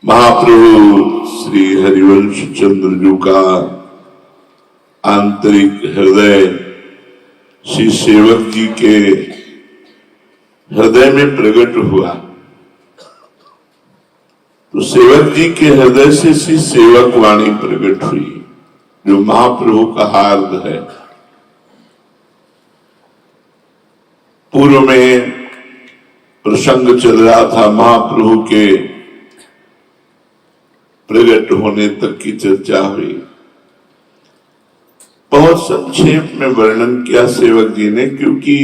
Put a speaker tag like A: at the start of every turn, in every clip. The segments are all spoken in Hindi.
A: महाप्रभु श्री हरिवंश चंद्र जी का आंतरिक हृदय श्री सेवक जी के हृदय में प्रकट हुआ। तो सेवक जी के हृदय से श्री सेवक वाणी प्रकट हुई, जो महाप्रभु का हार्द है। पूर्व में प्रसंग चल रहा था, महाप्रभु के प्रकट होने तक की चर्चा हुई। बहुत संक्षेप में वर्णन किया सेवक जी ने, क्योंकि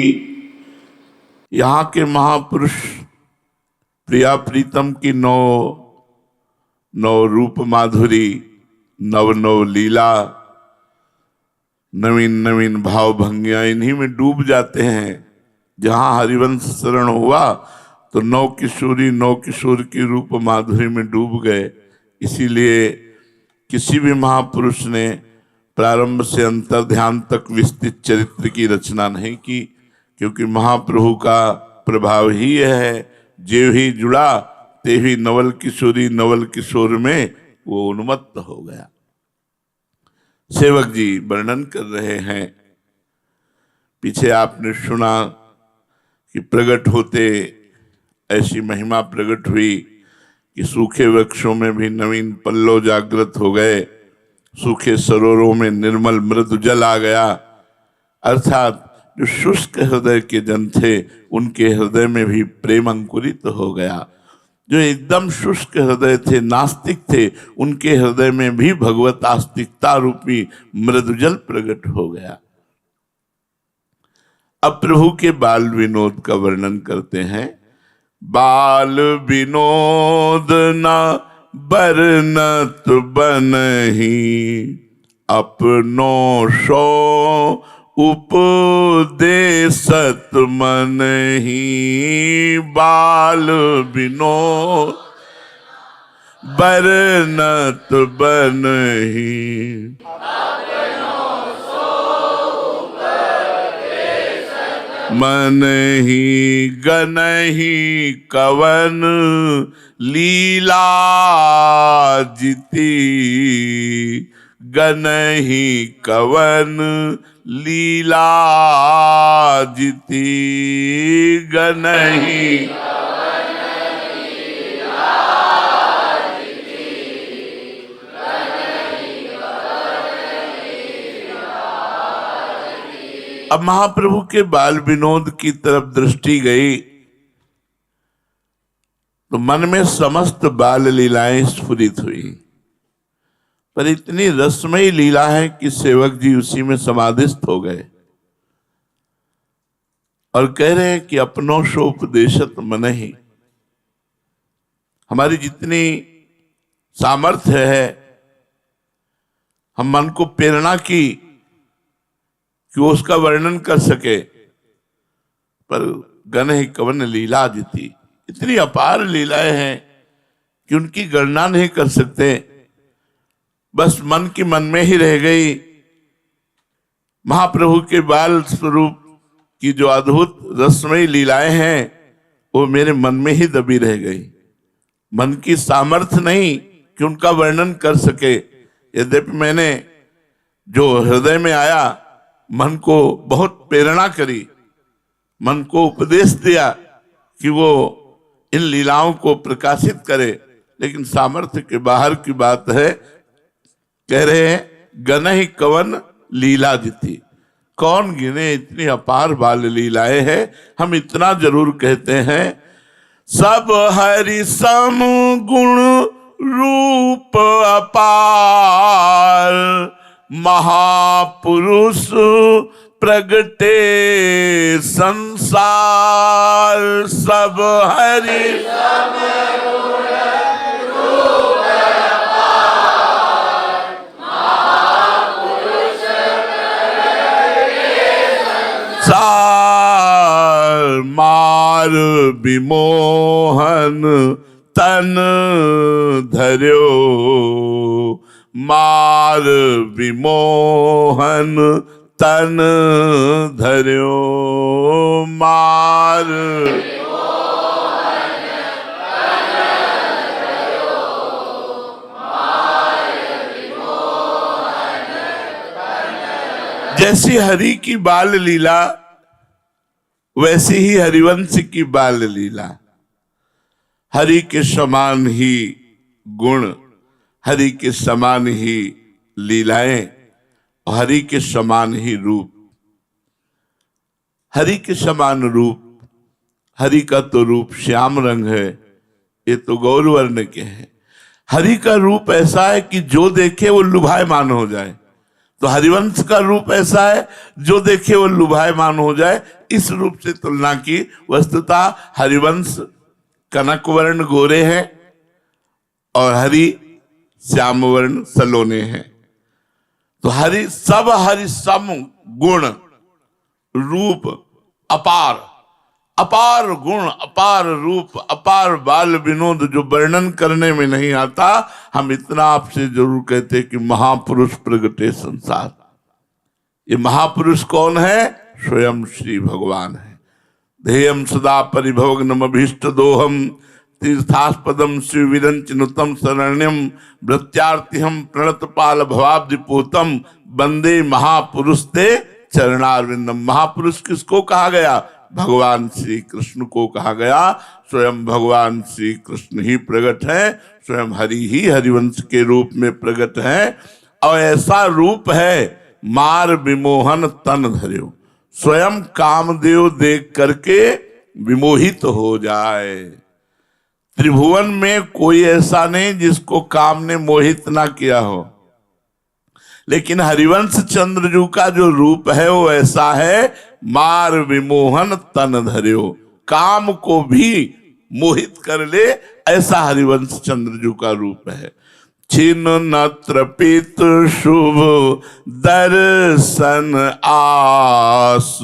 A: यहाँ के महापुरुष प्रिया प्रीतम की नव रूप माधुरी, नव लीला, नवीन नवीन भाव भंगियां, इन्हीं में डूब जाते हैं। जहां हरिवंश शरण हुआ तो नव किशोर की रूप माधुरी में डूब गए। इसीलिए किसी भी महापुरुष ने प्रारंभ से अंतर ध्यान तक विस्तृत चरित्र की रचना नहीं की, क्योंकि महाप्रभु का प्रभाव ही यह है, जे ही जुड़ा ते ही नवल किशोर में वो उन्मत्त हो गया। सेवक जी वर्णन कर रहे हैं। पीछे आपने सुना कि प्रकट होते ऐसी महिमा प्रकट हुई कि सूखे वृक्षों में भी नवीन पल्लव जागृत हो गए, सूखे सरोवरों में निर्मल मृदु जल आ गया। अर्थात जो शुष्क हृदय के जन थे उनके हृदय में भी प्रेम अंकुरित हो गया। जो एकदम शुष्क हृदय थे, नास्तिक थे, उनके हृदय में भी भगवत आस्तिकता रूपी मृदुजल प्रकट हो गया। अब प्रभु के बाल विनोद का वर्णन करते हैं। बाल विनोद न बरनत बनहि, अपनो सो उपदेशत मनहि। बाल विनोद बरनत बनहि, मनहि गनहि कवन लीला जिति। गनहि कवन लीला जिति, गनहि अब महाप्रभु के बाल विनोद की तरफ दृष्टि गई तो मन में समस्त बाल लीलाएं स्फुरित हुई। पर इतनी रसमयी लीला है कि सेवक जी उसी में समाधिस्थ हो गए और कह रहे हैं कि अपनो सोपदेशत मनहि। हमारी जितनी सामर्थ्य है, हम मन को प्रेरणा की कि वो उसका वर्णन कर सके, पर गनहि कवन लीला जिति। इतनी अपार लीलाएं हैं कि उनकी गणना नहीं कर सकते। बस मन की मन में ही रह गई। महाप्रभु के बाल स्वरूप की जो अद्भुत रसमयी लीलाएं हैं वो मेरे मन में ही दबी रह गई। मन की सामर्थ्य नहीं कि उनका वर्णन कर सके। यद्यपि मैंने जो हृदय में आया, मन को बहुत प्रेरणा करी, मन को उपदेश दिया कि वो इन लीलाओं को प्रकाशित करे, लेकिन सामर्थ्य के बाहर की बात है। कह रहे हैं गनहि कवन लीला जिति। कौन गिने, इतनी अपार बाल लीलाएं हैं। हम इतना जरूर कहते हैं, सब हरि सम गुण रूप अपार, महापुरुष प्रगटे संसार। सब हरि संसार, मार विमोहन तन धर्यो। मार विमोहन तन धर्यो। मार जैसी हरि की बाल लीला वैसी ही हरिवंश की बाल लीला। हरि के समान ही गुण, हरि के समान ही लीलाएं, हरि के समान ही रूप। हरि के समान रूप, हरि का तो रूप श्याम रंग है, ये तो गौरवर्ण के हैं। हरि का रूप ऐसा है कि जो देखे वो लुभायमान हो जाए, तो हरिवंश का रूप ऐसा है जो देखे वो लुभायमान हो जाए। इस रूप से तुलना की। वस्तुतः हरिवंश कनक वर्ण गोरे हैं और हरि श्याम वर्ण सलोने हैं। तो हरि सम गुण रूप अपार, अपार गुण, अपार रूप, अपार बाल विनोद जो वर्णन करने में नहीं आता। हम इतना आपसे जरूर कहते कि महापुरुष प्रगटे संसार। ये महापुरुष कौन है? स्वयं श्री भगवान है। ध्येयम सदा परिभवग्नम अभीष्ट दोहम तीर्थास्पदम शिविरंचिनुतम शरण्यम वृत्यार्तिहम प्रणत पाल भवाब्धिपूतम वंदे महापुरुष ते चरणारविंदम। महापुरुष किसको कहा गया? भगवान श्री कृष्ण को कहा गया। स्वयं भगवान श्री कृष्ण ही प्रकट है, स्वयं हरि ही हरिवंश के रूप में प्रकट है। और ऐसा रूप है मार विमोहन तन धर्यो, स्वयं कामदेव देख करके विमोहित हो जाए। त्रिभुवन में कोई ऐसा नहीं जिसको काम ने मोहित ना किया हो, लेकिन हरिवंश चंद्रजू का जो रूप है वो ऐसा है मार विमोहन तन धर्यो, काम को भी मोहित कर ले, ऐसा हरिवंश चंद्रजू का रूप है। छिन्न नत्र पित शुभ दर्शन आस,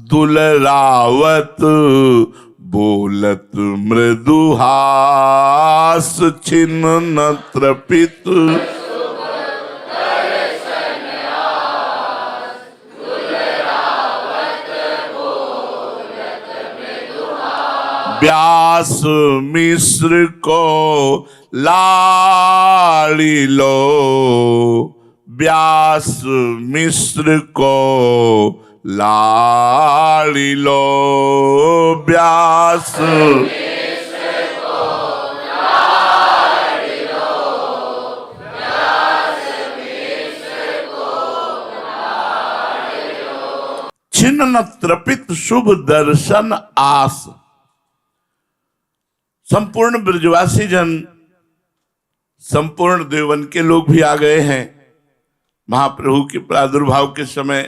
A: दुलरावत बोलत मृदुहास। छिन्न नत्र पित व्यास मिश्र को लाड़ी लो, व्यास मिश्र को लाड़ी लो, व्यास मिश्र को लाड़ी लो, व्यास मिश्र को लाड़ी लो। छिन्न त्रपित शुभ दर्शन आस। संपूर्ण ब्रजवासी जन, संपूर्ण देवन के लोग भी आ गए हैं। महाप्रभु के प्रादुर्भाव के समय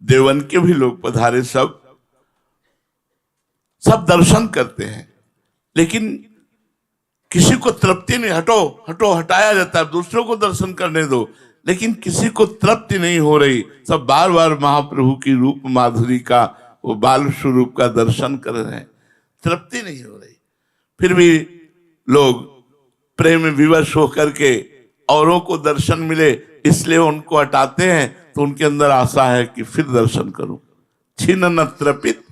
A: देवन के भी लोग पधारे। सब दर्शन करते हैं, लेकिन किसी को तृप्ति नहीं। हटो हटो हटाया जाता है, दूसरों को दर्शन करने दो, लेकिन किसी को तृप्ति नहीं हो रही। सब बार बार महाप्रभु की रूप माधुरी का, वो बाल स्वरूप का दर्शन कर रहे हैं, तृप्ति नहीं हो रही। फिर भी लोग प्रेम विवश होकर के औरों को दर्शन मिले इसलिए उनको हटाते हैं, तो उनके अंदर आशा है कि फिर दर्शन करूं। छिन्न त्रपित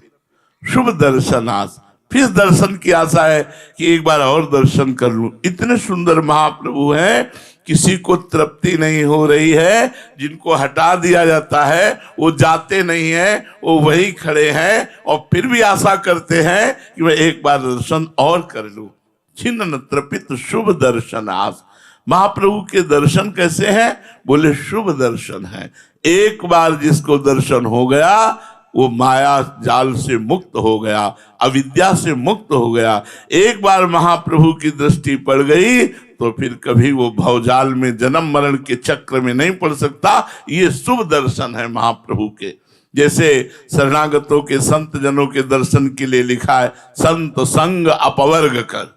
A: शुभ दर्शनास, फिर दर्शन की आशा है कि एक बार और दर्शन कर लूं। इतने सुंदर महाप्रभु हैं, किसी को तृप्ति नहीं हो रही है। जिनको हटा दिया जाता है वो जाते नहीं है, वो वही खड़े हैं और फिर भी आशा करते हैं कि मैं एक बार दर्शन और कर लूं। छिन्न त्रपित शुभ दर्शनास। महाप्रभु के दर्शन कैसे हैं? बोले शुभ दर्शन है। एक बार जिसको दर्शन हो गया वो माया जाल से मुक्त हो गया, अविद्या से मुक्त हो गया। एक बार महाप्रभु की दृष्टि पड़ गई तो फिर कभी वो भवजाल में जन्म मरण के चक्र में नहीं पड़ सकता। ये शुभ दर्शन है महाप्रभु के। जैसे शरणागतों के संत जनों के दर्शन के लिए लिखा है संत संग अपवर्ग कर।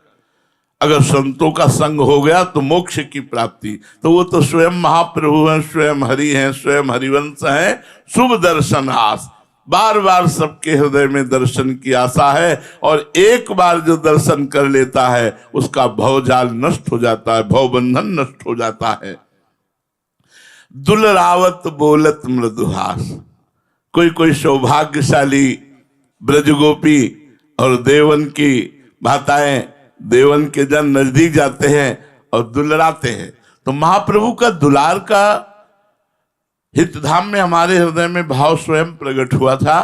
A: अगर संतों का संग हो गया तो मोक्ष की प्राप्ति। तो वो तो स्वयं महाप्रभु हैं, स्वयं हरि हैं, स्वयं हरिवंश हैं। शुभ दर्शन आस, बार बार सबके हृदय में दर्शन की आशा है, और एक बार जो दर्शन कर लेता है उसका भवजाल नष्ट हो जाता है, भवबंधन नष्ट हो जाता है। दुलरावत बोलत मृदुहास। कोई कोई सौभाग्यशाली ब्रजगोपी और देवन की माताएं, देवन के जन नजदीक जाते हैं और दुलराते हैं। तो महाप्रभु का दुलार का हितधाम में हमारे हृदय में भाव स्वयं प्रकट हुआ था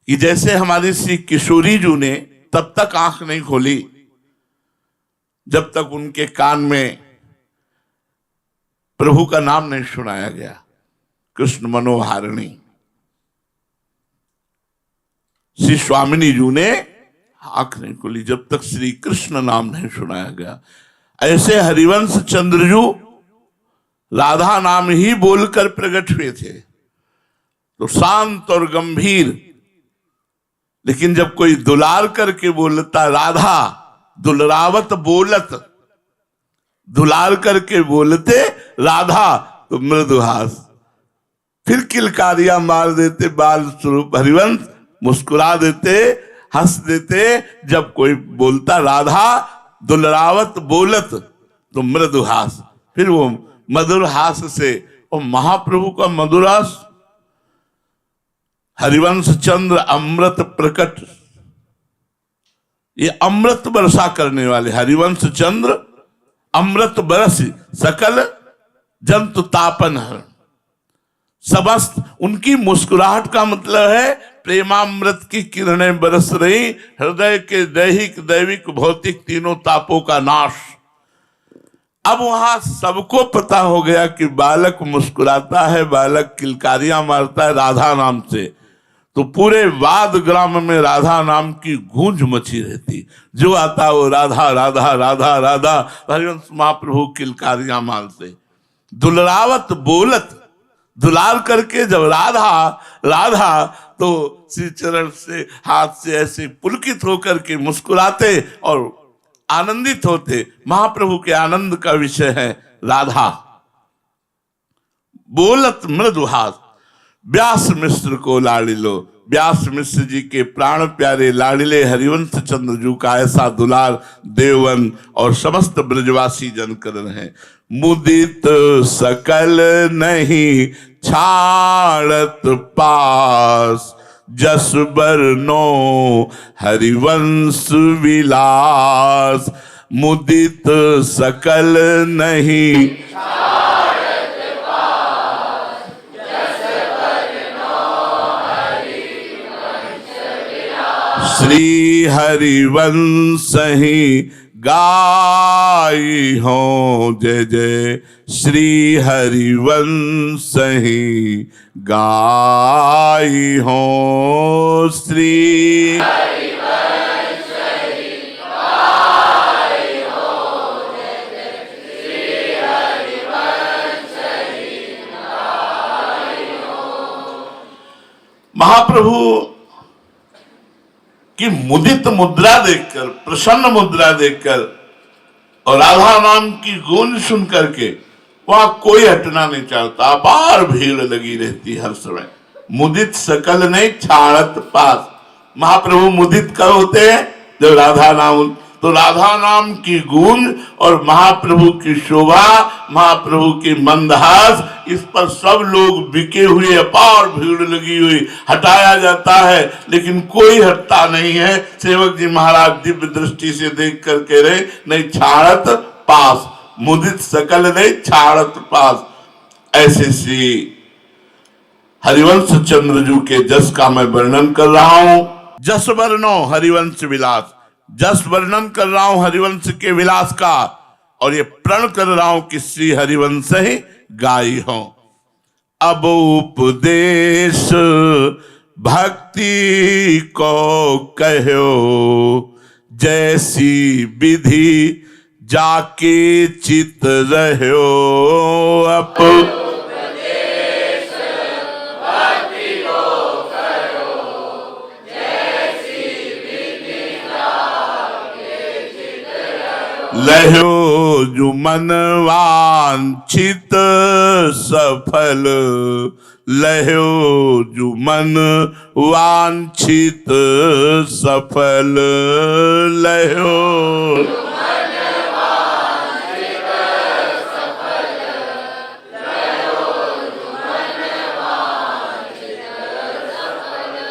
A: कि जैसे हमारी श्री किशोरी जी ने तब तक आंख नहीं खोली जब तक उनके कान में प्रभु का नाम नहीं सुनाया गया, कृष्ण मनोहारिणी। श्री स्वामिनी जी ने आंख नहीं खोली जब तक श्री कृष्ण नाम नहीं सुनाया गया। ऐसे हरिवंश चंद्रजू राधा नाम ही बोलकर प्रकट हुए थे, तो शांत और गंभीर। लेकिन जब कोई दुलार करके बोलता राधा, दुलरावत बोलत, दुलार करके बोलते राधा, तो मृदुहास, फिर किलकारियां मार देते बाल स्वरूप हरिवंश, मुस्कुरा देते, हंस देते। जब कोई बोलता राधा दुलरावत बोलत तो मृदुहास, फिर वो मधुर हास से, और महाप्रभु का मधुर हास, हरिवंश चंद्र अमृत प्रकट, ये अमृत वर्षा करने वाले हरिवंश चंद्र अमृत बरस सकल जंतु तापन हर। समस्त उनकी मुस्कुराहट का मतलब है प्रेमामृत की किरणें बरस रही, हृदय के दैहिक दैविक भौतिक तीनों तापों का नाश। अब वहां सबको पता हो गया कि बालक मुस्कुराता है, बालक किलकारियां मारता है राधा नाम से, तो पूरे वाद ग्राम में राधा नाम की गूंज मची रहती। जो आता वो राधा राधा राधा राधा, हरिवंश महाप्रभु किलकारियां मारते। दुलरावत बोलत, दुलार करके जब राधा राधा, तो श्री चरण से हाथ से ऐसे पुलकित होकर के मुस्कुराते और आनंदित होते। महाप्रभु के आनंद का विषय है राधा। बोलत मृदुहास, व्यास मिश्र को लाडिलो, व्यास मिश्र जी के प्राण प्यारे लाडिले हरिवंश चंद्र जू का ऐसा दुलार देवन और समस्त ब्रजवासी जन कर रहे हैं। मुदित सकल नहीं छाड़त पास, जस बरनो हरिवंश विलास। मुदित सकल नहीं श्री हरिवंश ही गाई हो, जय जय श्री हरिवंश ही गाई हो। श्री हरिवंश ही गाई हो, जय जय श्री हरिवंश ही गाई हो। महाप्रभु कि मुदित मुद्रा देखकर, प्रसन्न मुद्रा देखकर और राधा नाम की गूंज सुन करके वहां कोई हटना नहीं चाहता, अपार भीड़ लगी रहती हर समय। मुदित सकल नहीं छाड़त पास। महाप्रभु मुदित कब होते हैं? जब राधा नाम, तो राधा नाम की गूंज और महाप्रभु की शोभा, महाप्रभु की मंदहास, इस पर सब लोग बिके हुए, अपार भीड़ लगी हुई। हटाया जाता है लेकिन कोई हटता नहीं है। सेवक जी महाराज दिव्य दृष्टि से देख कर कह रहे नहीं छाड़त पास, मुदित सकल नहीं छाड़त पास। ऐसे श्री हरिवंश चंद्रजू के जस का मैं वर्णन कर रहा हूं। जस वर्णो हरिवंश विलास, जस वर्णन कर रहा हूं हरिवंश के विलास का, और ये प्रण कर रहा हूं कि श्री हरिवंश ही गाई हो। अब उपदेश भक्ति को कहो, जैसी विधि जाके चित रहो। अब लहो जो मन वांछित सफल, लहो जो मन वांछित सफल, लहो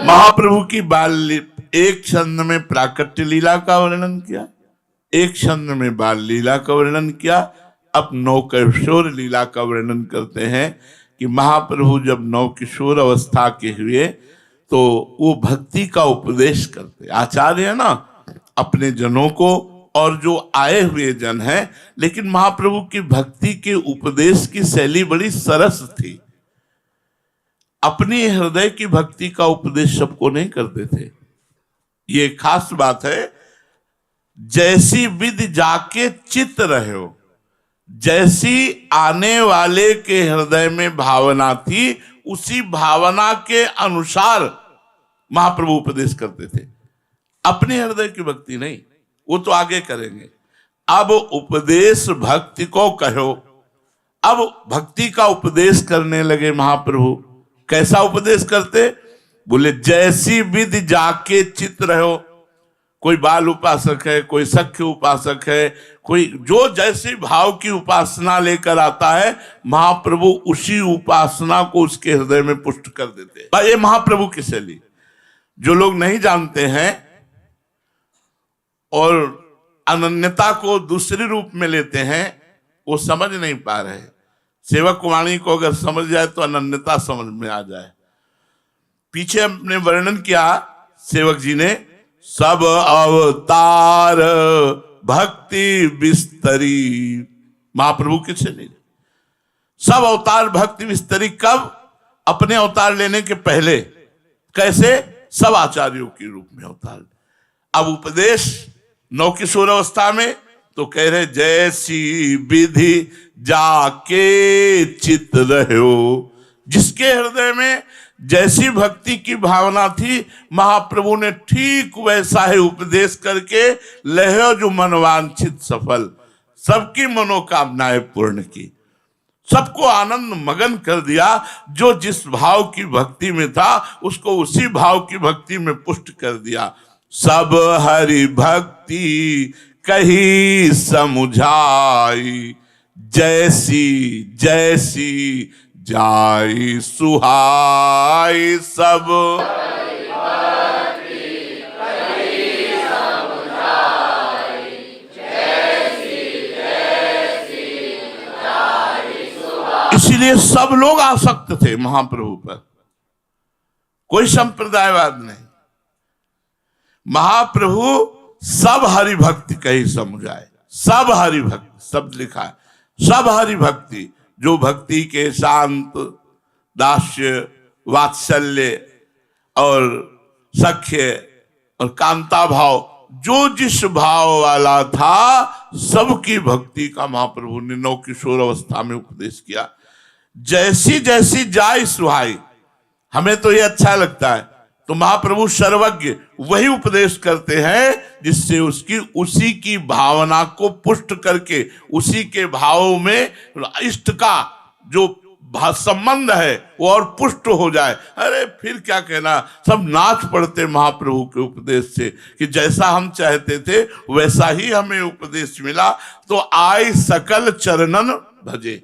A: महाप्रभु की बाल, एक छंद में प्राकट्य लीला का वर्णन किया, एक छंद में बाल लीला का वर्णन किया। अब नवकिशोर लीला का वर्णन करते हैं कि महाप्रभु जब नवकिशोर अवस्था के हुए तो वो भक्ति का उपदेश करते। आचार्य है ना अपने जनों को और जो आए हुए जन हैं, लेकिन महाप्रभु की भक्ति के उपदेश की शैली बड़ी सरस थी। अपनी हृदय की भक्ति का उपदेश सबको नहीं करते थे। ये खास बात है। जैसी विधि जाके चित रहे हो, जैसी आने वाले के हृदय में भावना थी उसी भावना के अनुसार महाप्रभु उपदेश करते थे। अपने हृदय की भक्ति नहीं, वो तो आगे करेंगे। अब उपदेश भक्ति को कहो। अब भक्ति का उपदेश करने लगे महाप्रभु। कैसा उपदेश करते? बोले जैसी विधि जाके चित रहो। कोई बाल उपासक है, कोई सख्य उपासक है, कोई जो जैसे भाव की उपासना लेकर आता है, महाप्रभु उसी उपासना को उसके हृदय में पुष्ट कर देते हैं। ये महाप्रभु की शैली। जो लोग नहीं जानते हैं और अनन्यता को दूसरे रूप में लेते हैं, वो समझ नहीं पा रहे। सेवक वाणी को अगर समझ जाए तो अनन्यता समझ में आ जाए। पीछे हमने वर्णन किया सेवक जी ने, सब अवतार भक्ति विस्तरी। महाप्रभु की शैली। सब अवतार भक्ति विस्तरी कब? अपने अवतार लेने के पहले। कैसे? सब आचार्यों के रूप में अवतार। अब उपदेश नवकिशोर अवस्था में तो कह रहे जैसी विधि जाके चित रहो। जिसके हृदय में जैसी भक्ति की भावना थी, महाप्रभु ने ठीक वैसा ही उपदेश करके लहो जो मनवांछित सफल। सबकी मनोकामनाएं पूर्ण की, सबको आनंद मगन कर दिया। जो जिस भाव की भक्ति में था उसको उसी भाव की भक्ति में पुष्ट कर दिया। सब हरि भक्ति कही समुझाई, जैसी जैसी जाई सुहाई। सब इसीलिए सब लोग आसक्त थे महाप्रभु पर। कोई संप्रदायवाद नहीं। महाप्रभु सब हरि भक्ति कही समुझाए। सब हरि भक्ति शब्द लिखा है। सब हरि भक्ति, जो भक्ति के शांत, दास्य, वात्सल्य और सख्य और कांता भाव, जो जिस भाव वाला था, सबकी भक्ति का महाप्रभु ने नवकिशोर अवस्था में उपदेश किया। जैसी जैसी जाय सुहाई। हमें तो ये अच्छा लगता है, तो महाप्रभु सर्वज्ञ वही उपदेश करते हैं जिससे उसकी उसी की भावना को पुष्ट करके उसी के भाव में इष्ट का जो संबंध है वो और पुष्ट हो जाए। अरे फिर क्या कहना, सब नाच पड़ते महाप्रभु के उपदेश से कि जैसा हम चाहते थे वैसा ही हमें उपदेश मिला। तो आय सकल चरणन भजे।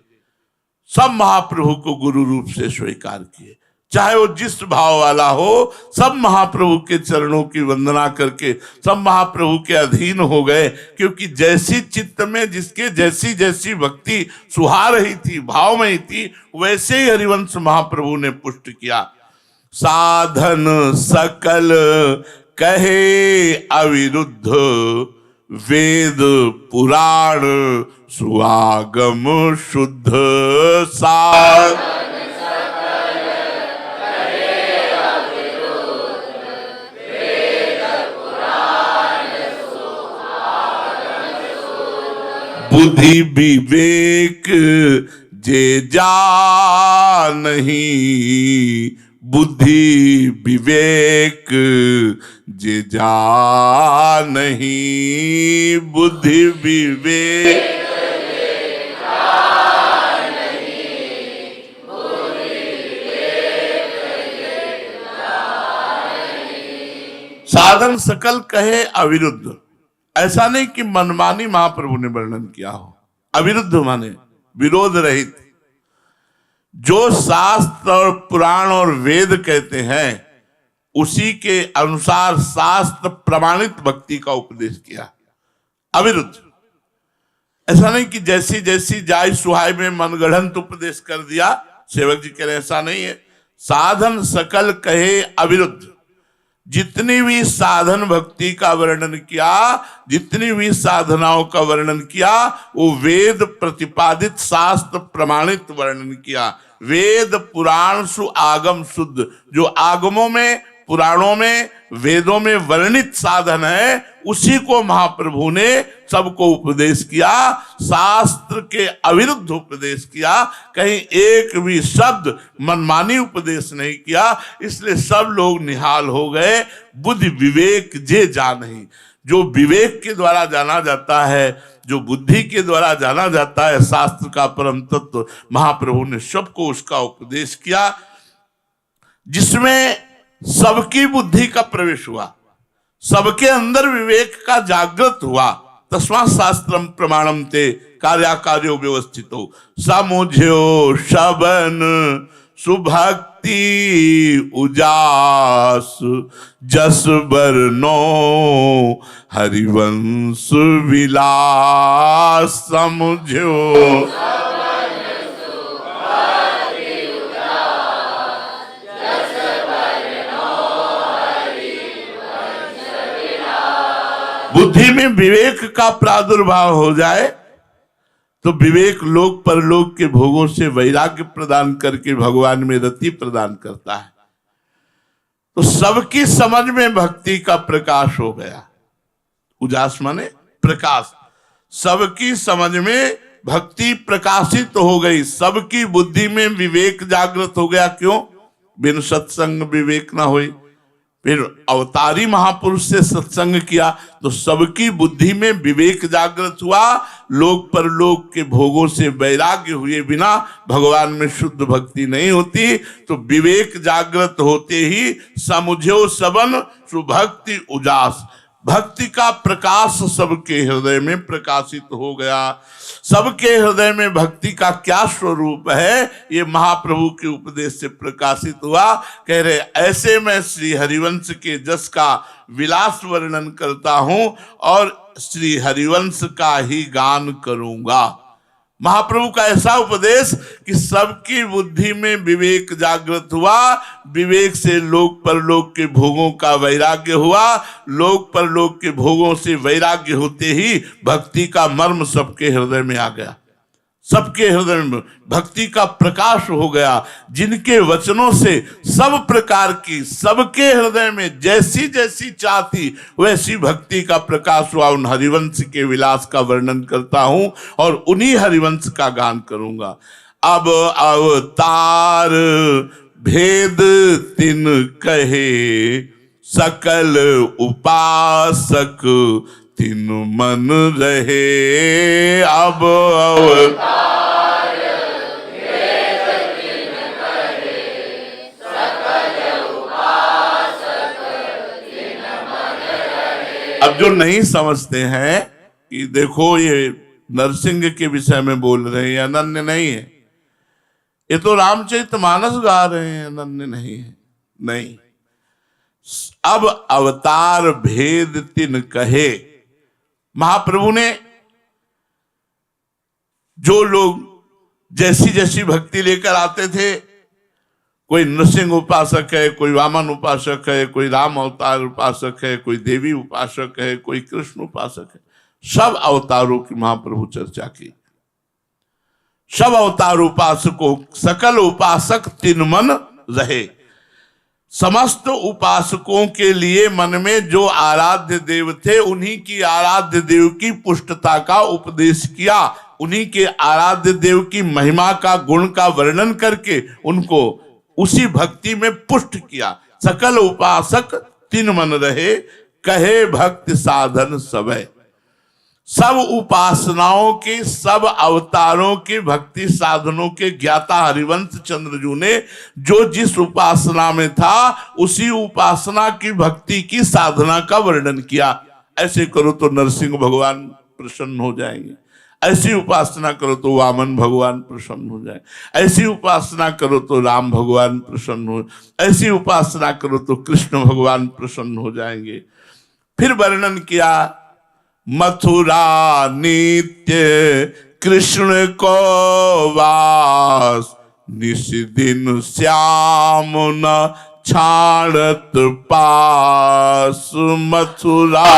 A: सब महाप्रभु को गुरु रूप से स्वीकार किए, चाहे वो जिस भाव वाला हो। सब महाप्रभु के चरणों की वंदना करके सब महाप्रभु के अधीन हो गए, क्योंकि जैसी चित्त में जिसके जैसी जैसी भक्ति सुहा रही थी, भाव में ही थी, वैसे ही हरिवंश महाप्रभु ने पुष्ट किया। साधन सकल कहे अविरुद्ध, वेद पुराण सुआगम शुद्ध। बुद्धि विवेक जे जा नहीं, बुद्धि विवेक जे जा नहीं, बुद्धि विवेक साधन सकल कहे अविरुद्ध। ऐसा नहीं कि मनमानी महाप्रभु ने वर्णन किया हो। अविरुद्ध माने विरोध रहित। जो शास्त्र और पुराण और वेद कहते हैं उसी के अनुसार शास्त्र प्रमाणित भक्ति का उपदेश किया, अविरुद्ध। ऐसा नहीं कि जैसी जैसी जाय सुहाय में मनगढ़ंत उपदेश कर दिया। सेवक जी कह रहे ऐसा नहीं है। साधन सकल कहे अविरुद्ध, जितनी भी साधन भक्ति का वर्णन किया, जितनी भी साधनाओं का वर्णन किया, वो वेद प्रतिपादित शास्त्र प्रमाणित वर्णन किया। वेद पुराण सु आगम शुद्ध, जो आगमों में, पुराणों में, वेदों में वर्णित साधन है, उसी को महाप्रभु ने सबको उपदेश किया। शास्त्र के अविरुद्ध उपदेश किया, कहीं एक भी शब्द मनमानी उपदेश नहीं किया। इसलिए सब लोग निहाल हो गए। बुद्धि विवेक जे जानहि, जो विवेक के द्वारा जाना जाता है, जो बुद्धि के द्वारा जाना जाता है शास्त्र का परम तत्व, महाप्रभु ने सबको उसका उपदेश किया, जिसमें सबकी बुद्धि का प्रवेश हुआ, सबके अंदर विवेक का जागृत हुआ। तस्मात् शास्त्रम प्रमाणम ते कार्याकार्यो व्यवस्थितो, समुझ्यो शबन सुभक्ति उजास, जस बरनो हरिवंश विलास। समझो बुद्धि में विवेक का प्रादुर्भाव हो जाए तो विवेक लोक परलोक के भोगों से वैराग्य प्रदान करके भगवान में रति प्रदान करता है। तो सबकी समझ में भक्ति का प्रकाश हो गया। उजास माने प्रकाश, सबकी समझ में भक्ति प्रकाशित हो गई, सबकी बुद्धि में विवेक जागृत हो गया। क्यों? बिन सत्संग विवेक ना होई। फिर अवतारी महापुरुष से सत्संग किया तो सबकी बुद्धि में विवेक जागृत हुआ। लोक परलोक के भोगों से वैराग्य हुए बिना भगवान में शुद्ध भक्ति नहीं होती। तो विवेक जागृत होते ही समुझो सबन सुभक्ति उजास, भक्ति का प्रकाश सबके हृदय में प्रकाशित हो गया। सबके हृदय में भक्ति का क्या स्वरूप है, ये महाप्रभु के उपदेश से प्रकाशित हुआ। कह रहे ऐसे मैं श्री हरिवंश के जस का विलास वर्णन करता हूं और श्री हरिवंश का ही गान करूंगा। महाप्रभु का ऐसा उपदेश कि सबकी बुद्धि में विवेक जागृत हुआ, विवेक से लोक परलोक के भोगों का वैराग्य हुआ, लोक परलोक के भोगों से वैराग्य होते ही भक्ति का मर्म सबके हृदय में आ गया, सबके हृदय में भक्ति का प्रकाश हो गया। जिनके वचनों से सब प्रकार की, सबके हृदय में जैसी जैसी चाह थी वैसी भक्ति का प्रकाश हुआ। उन हरिवंश के विलास का वर्णन करता हूं और उन्हीं हरिवंश का गान करूंगा। अब अवतार भेद तिन कहे, सकल उपासक तिन मन रहे। अब अवतार भेद तिन कहे, सकल उपासक तिन मन रहे। अब जो नहीं समझते हैं कि देखो ये नरसिंह के विषय में बोल रहे हैं, अनन्य नहीं है, ये तो रामचरितमानस गा रहे हैं, अनन्य नहीं है। नहीं, अब अवतार भेद तिन कहे, महाप्रभु ने जो लोग जैसी जैसी भक्ति लेकर आते थे, कोई नृसिंह उपासक है, कोई वामन उपासक है, कोई राम अवतार उपासक है, कोई देवी उपासक है, कोई कृष्ण उपासक है, सब अवतारों की महाप्रभु चर्चा की। सब अवतार उपासकों, सकल उपासक तिन मन रहे। समस्त उपासकों के लिए मन में जो आराध्य देव थे, उन्हीं की आराध्य देव की पुष्टता का उपदेश किया, उन्हीं के आराध्य देव की महिमा का, गुण का वर्णन करके उनको उसी भक्ति में पुष्ट किया। सकल उपासक तिन मन रहे, कहे भक्ति साधन सबे। सब उपासनाओं के, सब अवतारों के भक्ति साधनों के ज्ञाता हरिवंश चंद्रजू ने जो जिस उपासना में था उसी उपासना की भक्ति की साधना का वर्णन किया। ऐसे करो तो नरसिंह भगवान प्रसन्न हो जाएंगे, ऐसी उपासना करो तो वामन भगवान प्रसन्न हो जाए, ऐसी उपासना करो तो राम भगवान प्रसन्न हो, ऐसी उपासना करो तो कृष्ण भगवान प्रसन्न हो जाएंगे। फिर वर्णन किया मथुरा नित्य कृष्ण को वास, निस दिन श्याम न छाड़त पास। मथुरा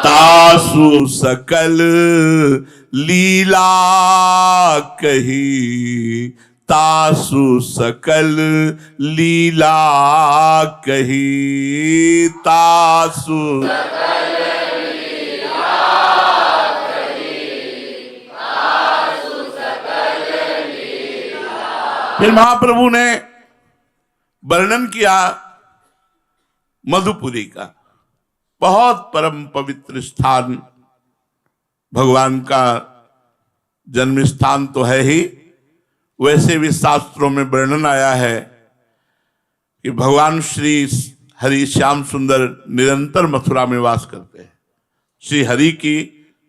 A: तासु सकल लीला कही, तासु सकल लीला कही, तासु सकल लीला कही, तासु सकल लीला। फिर महाप्रभु ने वर्णन किया मधुपुरी का, बहुत परम पवित्र स्थान, भगवान का जन्म स्थान तो है ही, वैसे भी शास्त्रों में वर्णन आया है कि भगवान श्री हरि श्याम सुंदर निरंतर मथुरा में वास करते हैं। श्री हरि की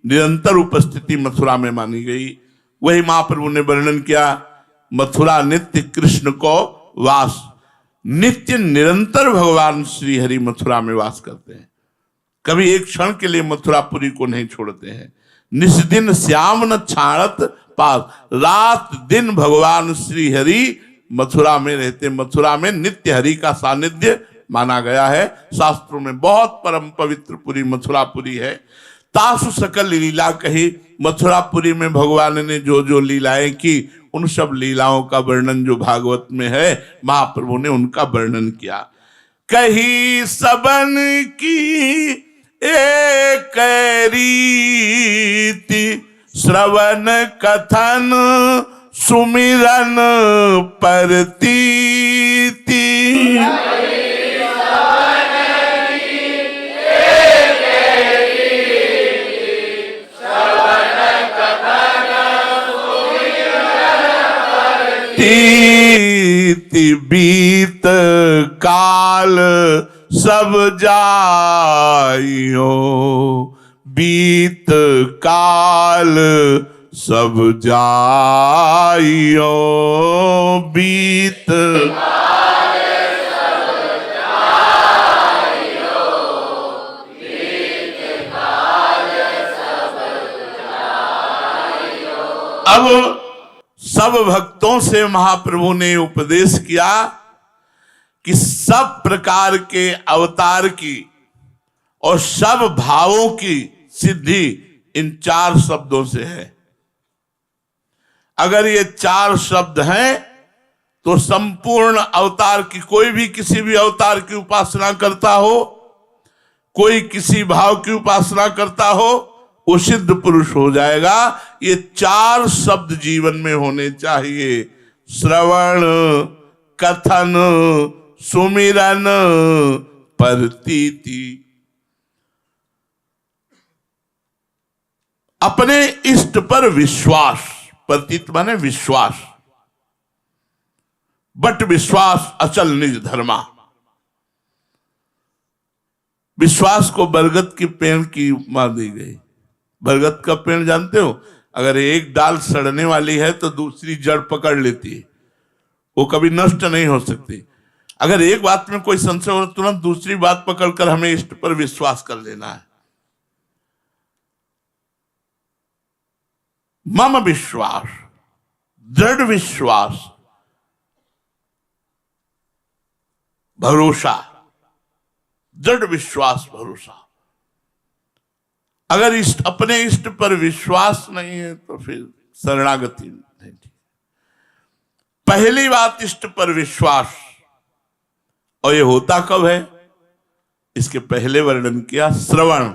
A: निरंतर उपस्थिति मथुरा में मानी गई। वही महाप्रभु ने वर्णन किया, मथुरा नित्य कृष्ण को वास, नित्य निरंतर भगवान श्री हरि मथुरा में वास करते हैं, कभी एक क्षण के लिए मथुरापुरी को नहीं छोड़ते हैं। निस्दिन श्याम न छाड़त पास, रात दिन भगवान श्री हरि मथुरा में रहते। मथुरा में नित्य हरि का सानिध्य माना गया है। शास्त्रों में बहुत परम पवित्र पुरी मथुरापुरी है। तासु सकल लीला कही, मथुरापुरी में भगवान ने जो जो लीलाएं की, उन सब लीलाओं का वर्णन जो भागवत में है, महाप्रभु ने उनका वर्णन किया। कही सबन की एक रीति, श्रवण कथन सुमिरन परतीति। बीत काल सब जाइयो, बीत काल सब जाइयो, बीत काल सब जाइयो, बीत काल सब जाइयो। अब सब भक्तों से महाप्रभु ने उपदेश किया कि सब प्रकार के अवतार की और सब भावों की सिद्धि इन 4 शब्दों से है। अगर ये 4 शब्द हैं तो संपूर्ण अवतार की, कोई भी किसी भी अवतार की उपासना करता हो, कोई किसी भाव की उपासना करता हो, वो सिद्ध पुरुष हो जाएगा। ये 4 शब्द जीवन में होने चाहिए, श्रवण, कथन, सुमिरन, परतीति। अपने इष्ट पर विश्वास, परतीत माने विश्वास, बट विश्वास अचल निज धर्मा। विश्वास को बरगद की पेड़ की उपमा दी गई। बरगद का पेड़ जानते हो, अगर एक डाल सड़ने वाली है तो दूसरी जड़ पकड़ लेती है, वो कभी नष्ट नहीं हो सकती। अगर एक बात में कोई संशय हो, तुरंत दूसरी बात पकड़कर हमें इष्ट पर विश्वास कर लेना है। मम विश्वास, दृढ़ विश्वास, भरोसा, दृढ़ विश्वास, भरोसा। अगर अपने इष्ट पर विश्वास नहीं है तो फिर शरणागति नहीं। पहली बात इष्ट पर विश्वास, और ये होता कब है, इसके पहले वर्णन किया, श्रवण।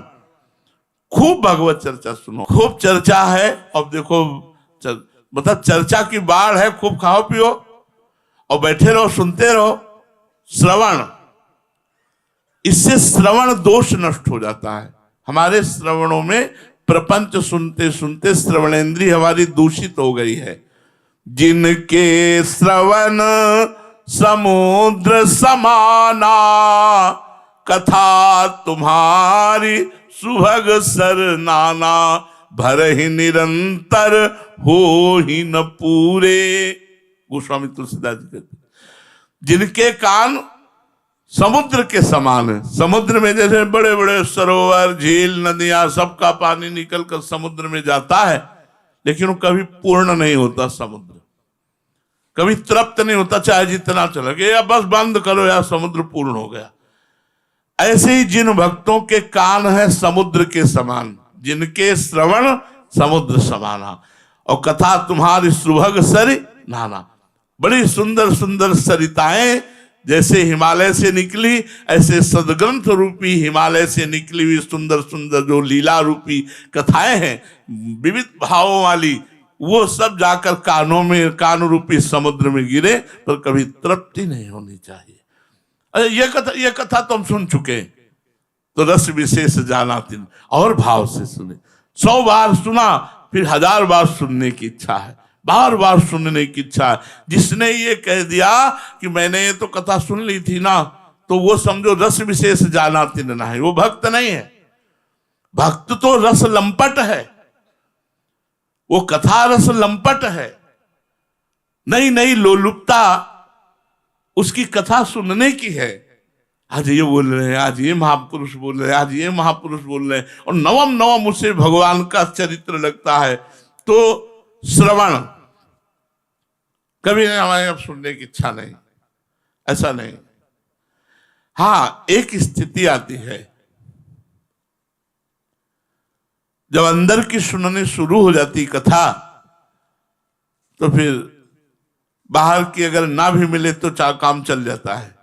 A: खूब भगवत चर्चा सुनो, खूब चर्चा है। अब देखो मतलब चर्चा की बाढ़ है, खूब खाओ पियो और बैठे रहो, सुनते रहो। श्रवण, इससे श्रवण दोष नष्ट हो जाता है। हमारे श्रवणों में प्रपंच सुनते सुनते श्रवणेंद्रिय हमारी दूषित हो गई है। जिनके श्रवण समुद्र समाना, कथा तुम्हारी सुभग सर नाना। भर ही निरंतर हो ही न पूरे। गोस्वामी तुलसीदास जी कहते जिनके कान समुद्र के समान है। समुद्र में जैसे बड़े बड़े सरोवर, झील, नदियां, सबका पानी निकल कर समुद्र में जाता है, लेकिन वो कभी पूर्ण नहीं होता। समुद्र कभी तृप्त नहीं होता, चाहे जितना चला गया, या बस बंद करो या समुद्र पूर्ण हो गया। ऐसे ही जिन भक्तों के कान है समुद्र के समान, जिनके श्रवण समुद्र समाना, और कथा तुम्हारी सुभग सरि नाना। बड़ी सुंदर सुंदर सरिताएं जैसे हिमालय से निकली, ऐसे सदग्रंथ रूपी हिमालय से निकली हुई सुंदर सुंदर जो लीला रूपी कथाएं हैं, विविध भावों वाली, वो सब जाकर कानों में, कान रूपी समुद्र में गिरे, पर कभी तृप्ति नहीं होनी चाहिए। अरे ये कथा तो हम सुन चुके, तो रस विशेष जाना तीन, और भाव से सुने। 100 बार सुना, फिर 1000 बार सुनने की इच्छा है, बार बार सुनने की इच्छा है। जिसने ये कह दिया कि मैंने ये तो कथा सुन ली थी ना, तो वो समझो रस विशेष जाना तीन ना है, वो भक्त नहीं है। भक्त तो रस लंपट है, वो कथा रस लंपट है। नई नई लोलुपता उसकी कथा सुनने की है। आज ये बोल रहे हैं, आज ये महापुरुष बोल रहे हैं, आज ये महापुरुष बोल रहे हैं, और नवम नवम उसे भगवान का चरित्र लगता है, तो श्रवण कभी नहीं, हमारे अब सुनने की इच्छा नहीं, ऐसा नहीं। हाँ, एक स्थिति आती है जब अंदर की सुनने शुरू हो जाती कथा, तो फिर बाहर की अगर ना भी मिले तो काम चल जाता है।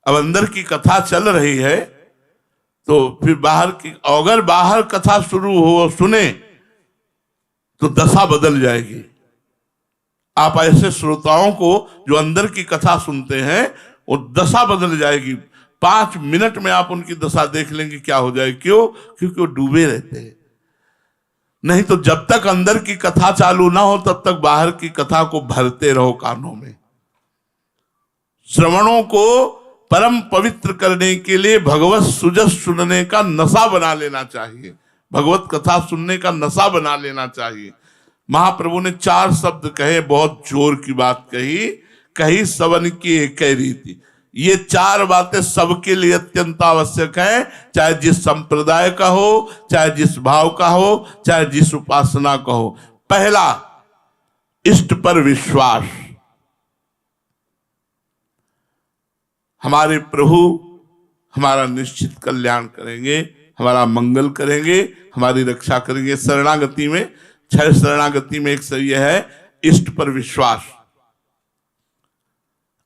A: अब अंदर की कथा चल रही है तो फिर बाहर की, अगर बाहर कथा शुरू हो सुने तो दशा बदल जाएगी। आप ऐसे श्रोताओं को जो अंदर की कथा सुनते हैं, वो दशा बदल जाएगी। 5 मिनट में आप उनकी दशा देख लेंगे क्या हो जाए। क्यों? क्योंकि वो डूबे रहते हैं। नहीं तो जब तक अंदर की कथा चालू ना हो, तब तक बाहर की कथा को भरते रहो कानों में। श्रवणों को परम पवित्र करने के लिए भगवत सुजस सुनने का नशा बना लेना चाहिए, भगवत कथा सुनने का नशा बना लेना चाहिए। महाप्रभु ने 4 शब्द कहे, बहुत जोर की बात कही, कही सबन की एक रीति। ये 4 बातें सबके लिए अत्यंत आवश्यक है, चाहे जिस संप्रदाय का हो, चाहे जिस भाव का हो, चाहे जिस उपासना का हो। पहला, इष्ट पर विश्वास। हमारे प्रभु हमारा निश्चित कल्याण करेंगे, हमारा मंगल करेंगे, हमारी रक्षा करेंगे। शरणागति में 6 शरणागति में एक सही है, इष्ट पर विश्वास।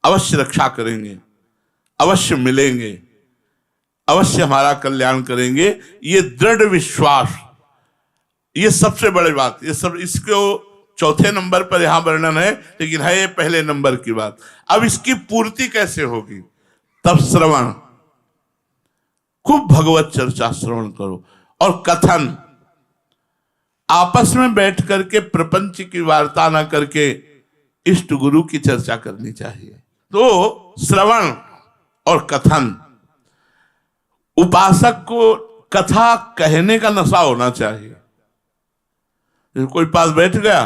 A: अवश्य रक्षा करेंगे, अवश्य मिलेंगे, अवश्य हमारा कल्याण करेंगे। ये दृढ़ विश्वास, ये सबसे बड़ी बात। ये सब, इसको 4थे नंबर पर यहां वर्णन है, लेकिन है ये पहले नंबर की बात। अब इसकी पूर्ति कैसे होगी? तब श्रवण, खूब भगवत चर्चा श्रवण करो। और कथन, आपस में बैठ करके प्रपंच की वार्ता ना करके इष्ट गुरु की चर्चा करनी चाहिए। तो श्रवण और कथन, उपासक को कथा कहने का नशा होना चाहिए। कोई पास बैठ गया,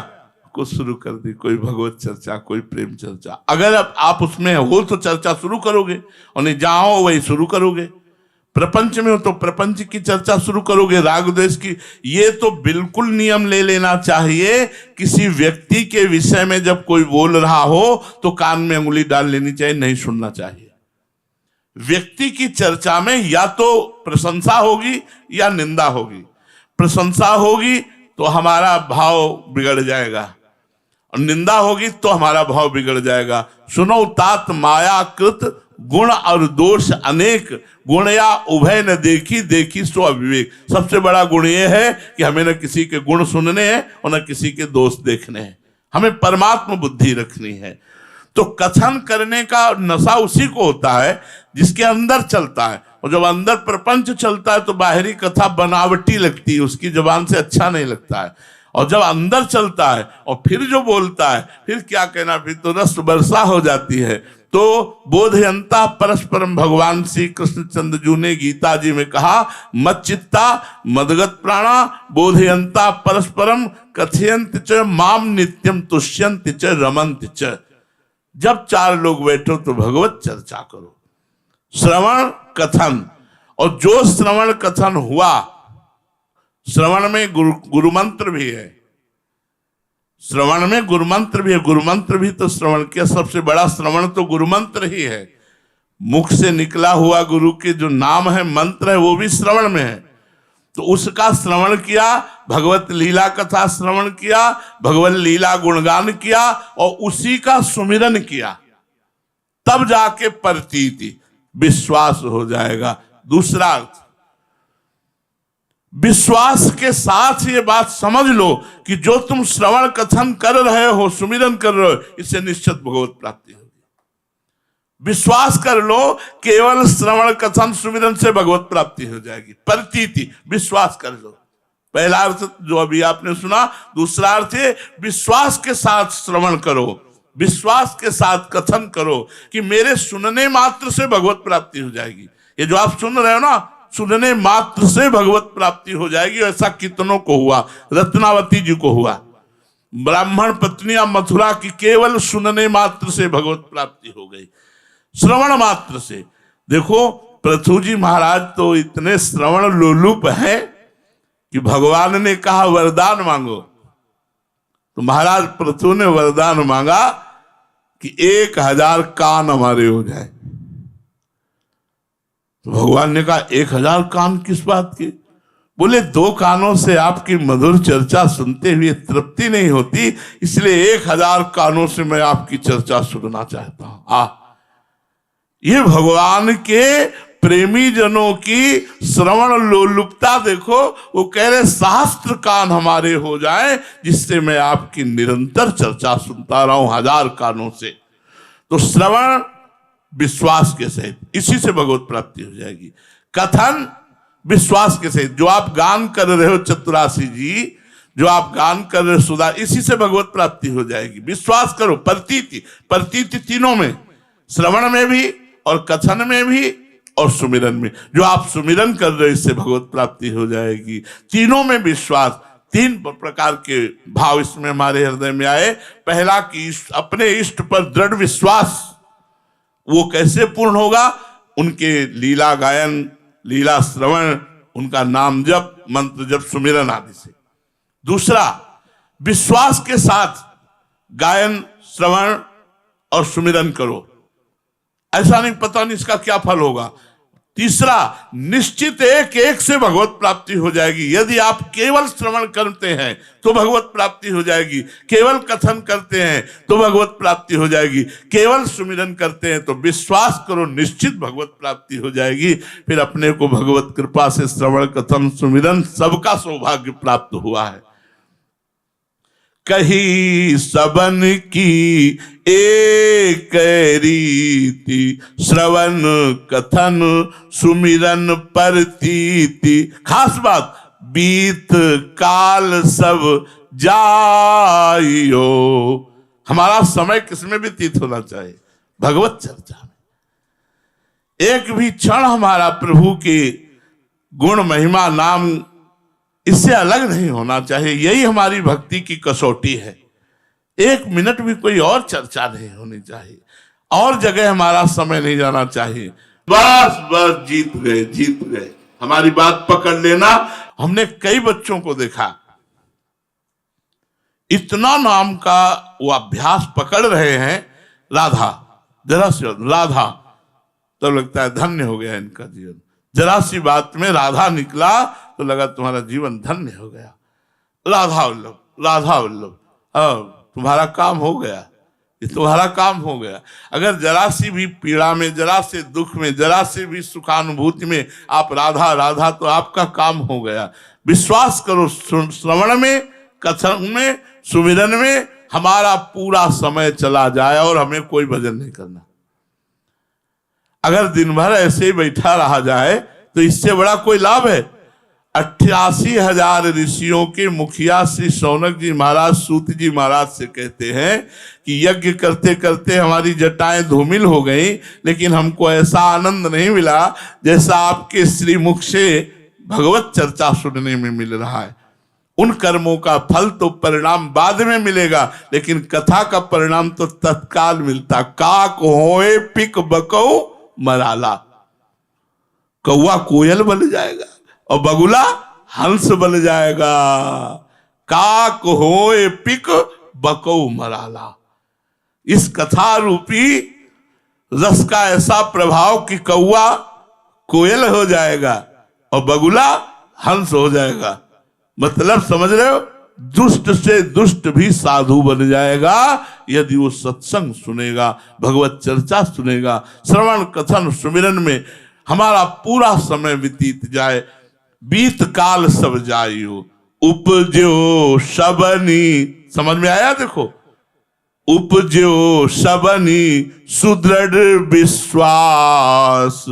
A: कुछ शुरू कर दी, कोई भगवत चर्चा, कोई प्रेम चर्चा। अगर आप उसमें हो तो चर्चा शुरू करोगे, और नहीं जाओ वही शुरू करोगे। प्रपंच में हो तो प्रपंच की चर्चा शुरू करोगे, राग द्वेष की। ये तो बिल्कुल नियम ले लेना चाहिए। किसी व्यक्ति के विषय में जब कोई बोल रहा हो तो कान में अंगुली डाल लेनी चाहिए, नहीं सुनना चाहिए। व्यक्ति की चर्चा में या तो प्रशंसा होगी या निंदा होगी। प्रशंसा होगी तो हमारा भाव बिगड़ जाएगा, और निंदा होगी तो हमारा भाव बिगड़ जाएगा। सुनो तात माया कृत गुण और दोष अनेक, गुण या उभय न देखी, देखी सो अविवेक। सबसे बड़ा गुण यह है कि हमें न किसी के गुण सुनने हैं और न किसी के दोष देखने हैं, हमें परमात्मा बुद्धि रखनी है। तो कथन करने का नशा उसी को होता है जिसके अंदर चलता है। और जब अंदर प्रपंच चलता है तो बाहरी कथा बनावटी लगती है, उसकी जुबान से अच्छा नहीं लगता है। और जब अंदर चलता है और फिर जो बोलता है, फिर क्या कहना, फिर तो रस वर्षा हो जाती है। तो बोधयंता परस्परम, भगवान श्री कृष्णचंद्र जी ने गीता जी में कहा, मच्चित्ता मदगत प्राणा बोधयंता परस्परम कथयंत च माम नित्यम तुष्यंत च रमंत च। जब चार लोग बैठो तो भगवत चर्चा करो, श्रवण कथन। और जो श्रवण कथन हुआ, श्रवण में गुरु मंत्र भी है, श्रवण में गुरु मंत्र भी है। गुरु मंत्र भी तो श्रवण किया, सबसे बड़ा श्रवण तो गुरु मंत्र ही है। मुख से निकला हुआ गुरु के जो नाम है, मंत्र है, वो भी श्रवण में है। तो उसका श्रवण किया, भगवत लीला कथा श्रवण किया, भगवत लीला गुणगान किया और उसी का सुमिरन किया, तब जाके प्रतीति विश्वास हो जाएगा। दूसरा अर्थ, विश्वास के साथ ये बात समझ लो कि जो तुम श्रवण कथन कर रहे हो, सुमिरन कर रहे हो, इससे निश्चित भगवत प्राप्ति होगी। विश्वास कर लो, केवल श्रवण कथन सुमिरन से भगवत प्राप्ति हो जाएगी। प्रतीति, विश्वास कर लो। पहला अर्थ जो अभी आपने सुना। दूसरा अर्थ है विश्वास के साथ श्रवण करो, विश्वास के साथ कथन करो कि मेरे सुनने मात्र से भगवत प्राप्ति हो जाएगी। ये जो आप सुन रहे हो ना, सुनने मात्र से भगवत प्राप्ति हो जाएगी। ऐसा कितनों को हुआ, रत्नावती जी को हुआ। ब्राह्मण पत्नियां मथुरा की केवल सुनने मात्र से भगवत प्राप्ति हो गई, श्रवण मात्र से। देखो पृथु जी महाराज तो इतने श्रवण लोलुप हैं कि भगवान ने कहा वरदान मांगो, तो महाराज पृथु ने वरदान मांगा कि 1000 कान हमारे हो जाए। तो भगवान ने कहा 1000 कान किस बात के? बोले 2 कानों से आपकी मधुर चर्चा सुनते हुए तृप्ति नहीं होती, इसलिए 1000 कानों से मैं आपकी चर्चा सुनना चाहता हूं। ये भगवान के प्रेमी जनों की श्रवण लोलुपता देखो। वो कह रहे सहस्त्र कान हमारे हो जाए, जिससे मैं आपकी निरंतर चर्चा सुनता रहूं 1000 कानों से। तो श्रवण विश्वास के सहित, इसी से भगवत प्राप्ति हो जाएगी। कथन विश्वास के सहित, जो आप गान कर रहे हो चतुरासी जी, जो आप गान कर रहे हो सुधा, इसी से भगवत प्राप्ति हो जाएगी। विश्वास करो। प्रतीति, प्रतीति तीनों में, श्रवण में भी और कथन में भी और सुमिरन में। जो आप सुमिरन कर रहे हो इससे भगवत प्राप्ति हो जाएगी। तीनों में विश्वास। 3 प्रकार के भाव इसमें हमारे हृदय में आए। पहला कि अपने इष्ट पर दृढ़ विश्वास, वो कैसे पूर्ण होगा? उनके लीला गायन, लीला श्रवण, उनका नाम जप, मंत्र जप, सुमिरन आदि से। दूसरा, विश्वास के साथ गायन, श्रवण और सुमिरन करो, ऐसा नहीं पता नहीं इसका क्या फल होगा। तीसरा, निश्चित एक एक से भगवत प्राप्ति हो जाएगी। यदि आप केवल श्रवण करते हैं तो भगवत प्राप्ति हो जाएगी, केवल कथन करते हैं तो भगवत प्राप्ति हो जाएगी, केवल सुमिरन करते हैं तो विश्वास करो निश्चित भगवत प्राप्ति हो जाएगी। फिर अपने को भगवत कृपा से श्रवण कथन सुमिरन सबका सौभाग्य प्राप्त हुआ है। कही सबन की एक रीति, श्रवण कथन सुमिरन प्रतीति। खास बात, बीत काल सब जाइयो। हमारा समय किसमें व्यतीत होना चाहिए? भगवत चर्चा में। एक भी क्षण हमारा प्रभु के गुण महिमा नाम इससे अलग नहीं होना चाहिए। यही हमारी भक्ति की कसौटी है। 1 मिनट भी कोई और चर्चा नहीं होनी चाहिए, और जगह हमारा समय नहीं जाना चाहिए। बस बस जीत गए, जीत गए, हमारी बात पकड़ लेना। हमने कई बच्चों को देखा, इतना नाम का वो अभ्यास पकड़ रहे हैं, राधा, जरा से राधा, तो लगता है धन्य हो गया इनका जीवन। जरा सी बात में राधा निकला तो लगा तुम्हारा जीवन धन्य हो गया। राधा वल्लभ, राधा वल्लभ, तुम्हारा काम हो गया, ये तुम्हारा काम हो गया। अगर जरा सी भी पीड़ा में, जरा से दुख में, जरा से भी सुखानुभूति में आप राधा राधा, तो आपका काम हो गया। विश्वास करो, श्रवण में, कथन में, सुमिरन में हमारा पूरा समय चला जाए और हमें कोई भजन नहीं करना। अगर दिन भर ऐसे ही बैठा रहा जाए तो इससे बड़ा कोई लाभ है? 88,000 ऋषियों के मुखिया श्री शौनक जी महाराज सूत जी महाराज से कहते हैं कि यज्ञ करते करते हमारी जटाएं धूमिल हो गई, लेकिन हमको ऐसा आनंद नहीं मिला जैसा आपके श्रीमुख से भगवत चर्चा सुनने में मिल रहा है। उन कर्मों का फल तो परिणाम बाद में मिलेगा, लेकिन कथा का परिणाम तो तत्काल मिलता। काक होए पिक बकौ मराला, कौआ कोयल बन जाएगा और बगुला हंस बन जाएगा। काक होए पिक बकौ मराला, इस कथा रूपी रस का ऐसा प्रभाव कि कौआ कोयल हो जाएगा और बगुला हंस हो जाएगा। मतलब समझ रहे हो, दुष्ट से दुष्ट भी साधु बन जाएगा यदि वो सत्संग सुनेगा, भगवत चर्चा सुनेगा। श्रवण कथन सुमिरन में हमारा पूरा समय व्यतीत जाए। बीत काल सब जाइयो, उपजो सबनी, समझ में आया? देखो, उपजो सबनी सुदृढ़ विश्वास,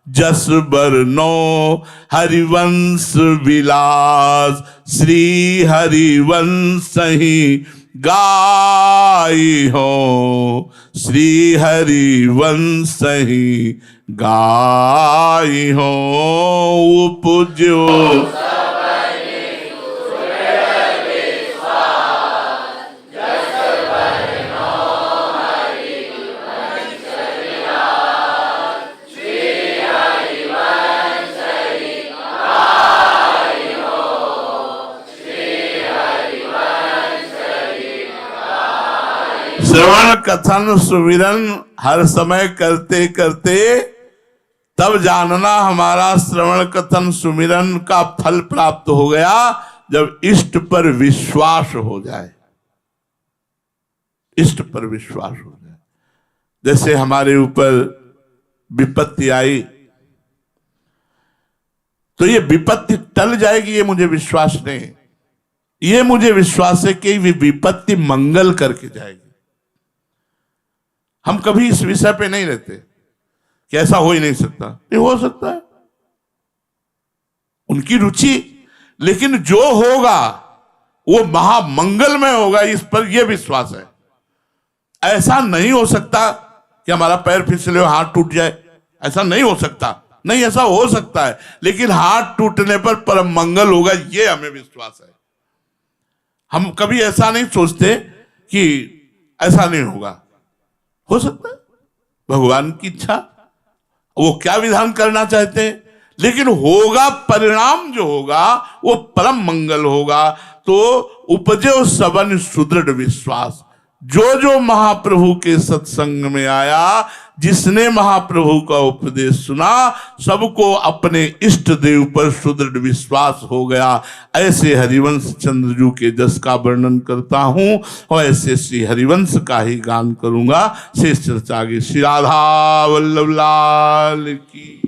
A: जस बरनो हरिवंश विलास, श्री हरिवंश ही गाई हो, श्री हरिवंश ही गाई हो। उपजो श्रवण कथन सुमिरन हर समय करते करते तब जानना हमारा श्रवण कथन सुमिरन का फल प्राप्त हो गया जब इष्ट पर विश्वास हो जाए। इष्ट पर विश्वास हो जाए। जैसे हमारे ऊपर विपत्ति आई तो ये विपत्ति टल जाएगी, ये मुझे विश्वास नहीं। ये मुझे विश्वास है कि विपत्ति मंगल करके जाएगी। हम कभी इस विषय पे नहीं रहते कि ऐसा हो ही नहीं सकता। ये हो सकता है, उनकी रुचि, लेकिन जो होगा वो महामंगल में होगा, इस पर यह विश्वास है। ऐसा नहीं हो सकता कि हमारा पैर फिसले हो, हाथ टूट जाए, ऐसा नहीं हो सकता। नहीं, ऐसा हो सकता है, लेकिन हाथ टूटने पर परम मंगल होगा, यह हमें विश्वास है। हम कभी ऐसा नहीं सोचते कि ऐसा नहीं होगा। हो सकता है, भगवान की इच्छा, वो क्या विधान करना चाहते हैं, लेकिन होगा, परिणाम जो होगा वो परम मंगल होगा। तो उपजो सबन सुदृढ़ विश्वास, जो महाप्रभु के सत्संग में आया, जिसने महाप्रभु का उपदेश सुना, सबको अपने इष्ट देव पर सुदृढ़ विश्वास हो गया। ऐसे हरिवंश चंद्रजू के जस का वर्णन करता हूं और ऐसे श्री हरिवंश का ही गान करूंगा। शेष चर्चा आगे। श्री राधा वल्लभ लाल की।